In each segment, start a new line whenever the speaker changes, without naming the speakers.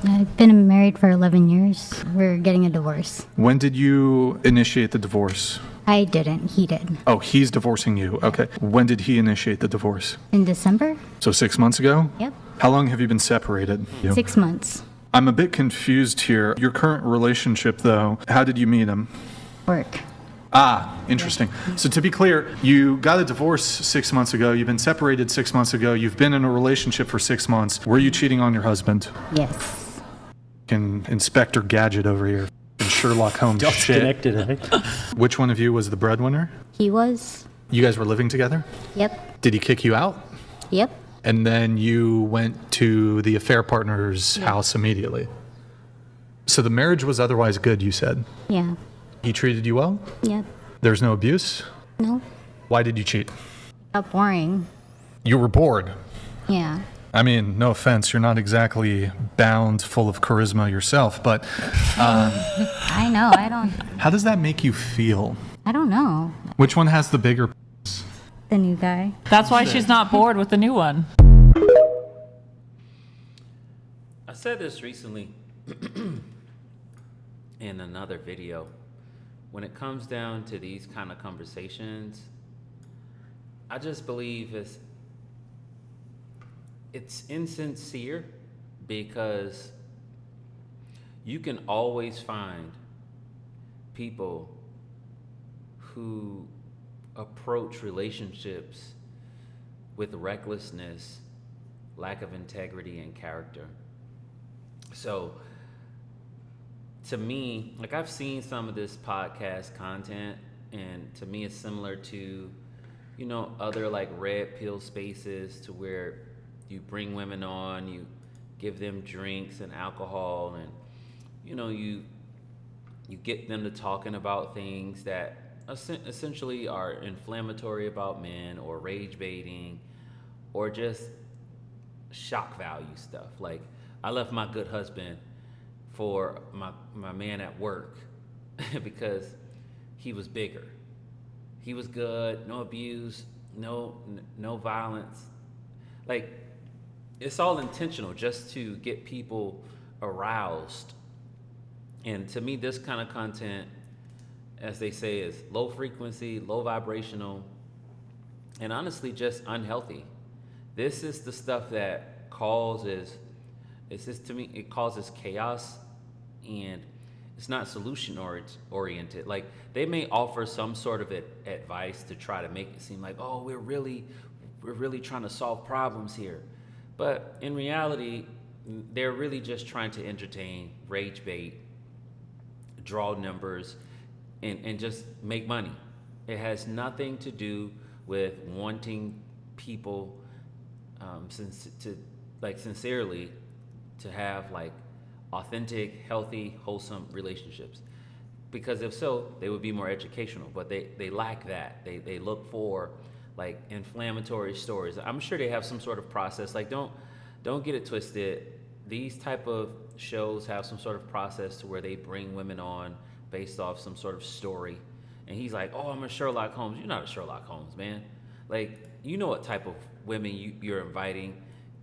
I've been married for 11 years. We're getting a divorce.
When did you initiate the divorce?
I didn't. He did.
Oh, he's divorcing you. Okay. When did he initiate the divorce?
In December?
So 6 months ago?
Yep.
How long have you been separated?
6 months.
I'm a bit confused here. Your current relationship, though, how did you meet him?
Work.
Ah, interesting. So to be clear, you got a divorce 6 months ago. You've been separated 6 months ago. You've been in a relationship for 6 months. Were you cheating on your husband?
Yes.
Inspector Gadget over here. And Sherlock Holmes shit.
Connected, right?
Which one of you was the breadwinner?
He was?
You guys were living together?
Yep.
Did he kick you out?
Yep.
And then you went to the affair partner's house immediately. So the marriage was otherwise good, you said?
Yeah.
He treated you well?
Yep.
There's no abuse?
No.
Why did you cheat?
Got boring.
You were bored.
Yeah.
I mean, no offense, you're not exactly bound full of charisma yourself, but
I know.
how does that make you feel?
I don't know.
Which one has the bigger?
The new guy.
That's why she's not bored with the new one.
I said this recently in another video. When it comes down to these kind of conversations, I just believe it's insincere, because you can always find people who approach relationships with recklessness, lack of integrity, and character. So to me, like, I've seen some of this podcast content, and to me it's similar to, you know, other like red pill spaces, to where you bring women on, you give them drinks and alcohol, and you know, you get them to talking about things that essentially are inflammatory about men, or rage baiting, or just shock value stuff. Like, I left my good husband for my man at work because he was bigger. He was good, no abuse, no violence. Like, it's all intentional just to get people aroused. And to me, this kind of content, as they say, is low frequency, low vibrational, and honestly just unhealthy. This is the stuff that causes, to me, it causes chaos, and it's not solution oriented. Like, they may offer some sort of advice to try to make it seem like, oh, we're really trying to solve problems here. But in reality, they're really just trying to entertain, rage bait, draw numbers, and just make money. It has nothing to do with wanting people sincerely to have like authentic, healthy, wholesome relationships. Because if so, they would be more educational, but they lack that. They look for like inflammatory stories. I'm sure they have some sort of process. Like, don't get it twisted. These type of shows have some sort of process to where they bring women on based off some sort of story. And he's like, oh, I'm a Sherlock Holmes. You're not a Sherlock Holmes, man. Like, you know what type of women you're inviting.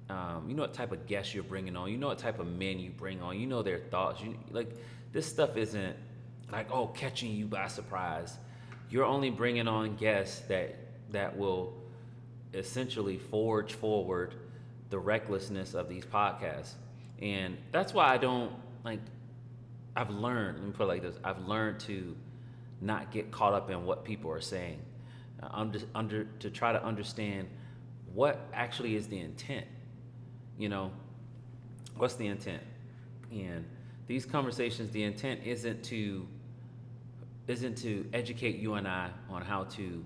You know what type of guests you're bringing on. You know what type of men you bring on. You know their thoughts. Like, this stuff isn't like, oh, catching you by surprise. You're only bringing on guests that will essentially forge forward the recklessness of these podcasts. And that's why I've learned, let me put it like this, I've learned to not get caught up in what people are saying. To try to understand what actually is the intent. You know, what's the intent? And these conversations, the intent isn't to educate you and I on how to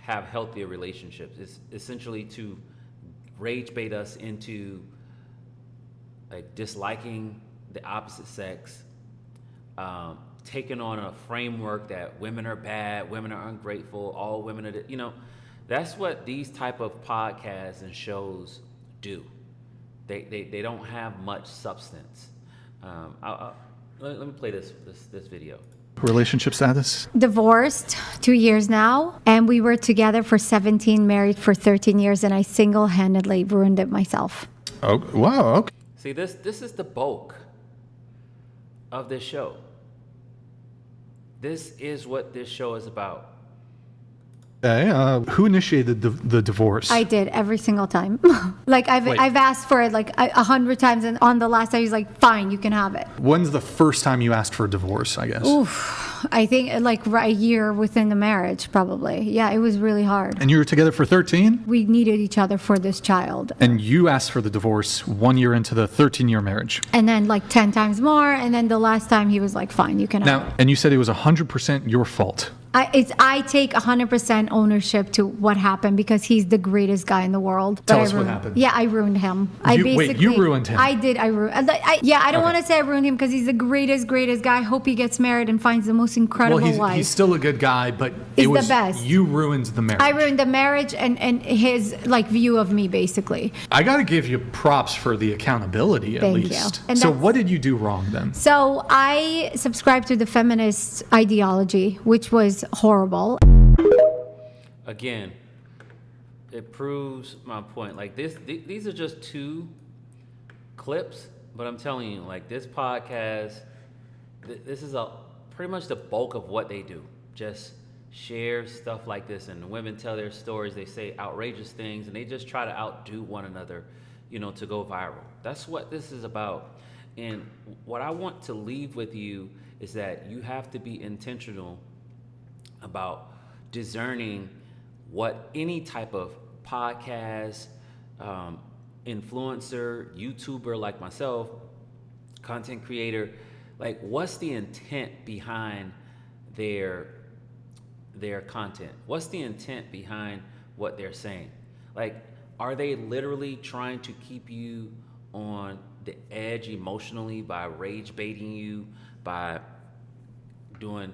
have healthier relationships. It's essentially to rage bait us into like disliking the opposite sex, taking on a framework that women are bad, women are ungrateful, all women are, that's what these type of podcasts and shows do. They don't have much substance. Let me play this video.
Relationship status?
Divorced 2 years now, and we were together for 17, married for 13 years, and I single-handedly ruined it myself.
Oh, wow. Okay.
See, this is the bulk of this show. This is what this show is about.
Okay. Who initiated the divorce?
I did every single time. Like
Wait.
I've asked for it like 100 times, and on the last time he's like, "Fine, you can have it."
When's the first time you asked for a divorce, I guess?
I think like a year within the marriage, probably. Yeah, it was really hard.
And you were together for 13?
We needed each other for this child.
And you asked for the divorce 1 year into the 13-year marriage.
And then like 10 times more, and then the last time he was like, "Fine, you can have it."
Now, and you said it was 100% your fault.
I take 100% ownership to what happened because he's the greatest guy in the world.
Tell
But
us
I
what
ruined-
happened.
Yeah, I ruined him.
Wait, you ruined him?
I did. I ruined. I don't
Okay.
want to say I ruined him because he's the greatest guy. I hope he gets married and finds the most incredible
Well,
wife.
he's still a good guy, but
He's
it
the
was
best.
you ruined the marriage.
I ruined the marriage and his like view of me basically.
I got to give you props for the accountability at
Thank you.
least.
And
So
that's-
what did you do wrong then?
So I subscribed to the feminist ideology, which was horrible.
Again, it proves my point. Like these are just two clips, but I'm telling you, like this podcast, this is pretty much the bulk of what they do. Just share stuff like this, and women tell their stories. They say outrageous things, and they just try to outdo one another, to go viral. That's what this is about. And what I want to leave with you is that you have to be intentional about discerning what any type of podcast, influencer, YouTuber like myself, content creator, like what's the intent behind their content? What's the intent behind what they're saying? Like, are they literally trying to keep you on the edge emotionally by rage baiting you, by doing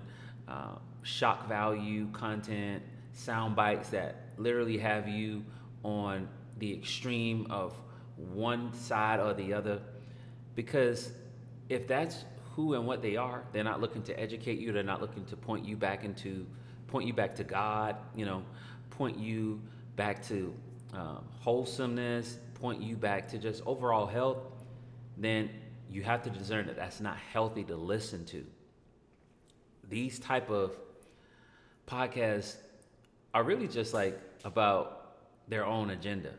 shock value content, sound bites that literally have you on the extreme of one side or the other? Because if that's who and what they are, they're not looking to educate you. They're not looking to point you back to God, point you back to wholesomeness, point you back to just overall health. Then you have to discern that that's not healthy to listen to. These type of podcasts are really just like about their own agenda.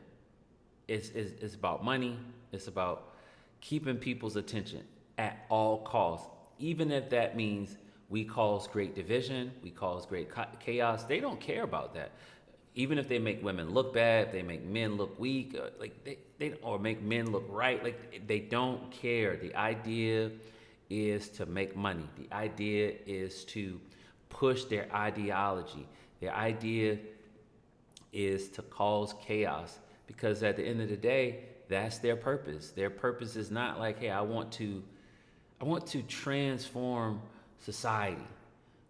It's about money. It's about keeping people's attention at all costs, even if that means we cause great division, we cause great chaos. They don't care about that. Even if they make women look bad, they make men look weak, or make men look right, like they don't care. The idea is to make money. The idea is to push their ideology. Their idea is to cause chaos, because at the end of the day, that's their purpose. Their purpose is not like, hey, I want to transform society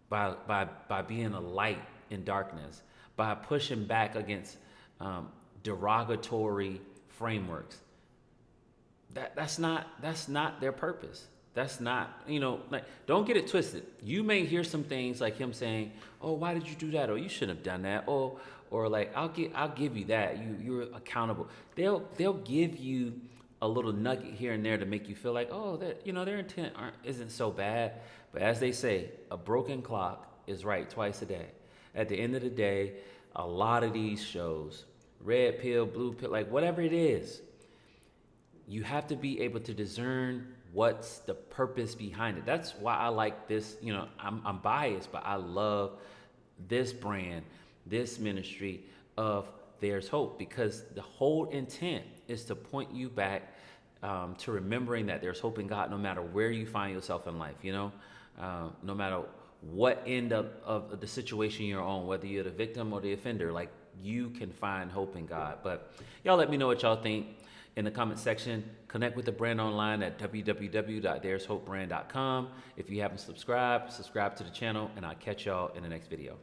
by being a light in darkness, by pushing back against derogatory frameworks. That's not their purpose. That's not, like, don't get it twisted. You may hear some things like him saying, "Oh, why did you do that?" Or "You shouldn't have done that." Or like, "I'll give you that. You're accountable." They'll give you a little nugget here and there to make you feel like, oh, that their intent isn't so bad. But as they say, a broken clock is right twice a day. At the end of the day, a lot of these shows, red pill, blue pill, like whatever it is, you have to be able to discern what's the purpose behind it. That's why I like this. I'm biased, but I love this brand, this ministry of There's Hope, because the whole intent is to point you back to remembering that there's hope in God no matter where you find yourself in life, no matter what end of the situation you're on, whether you're the victim or the offender, like you can find hope in God. But y'all let me know what y'all think in the comment section. Connect with the brand online at www.there'shopebrand.com. If you haven't subscribed to the channel, and I'll catch y'all in the next video.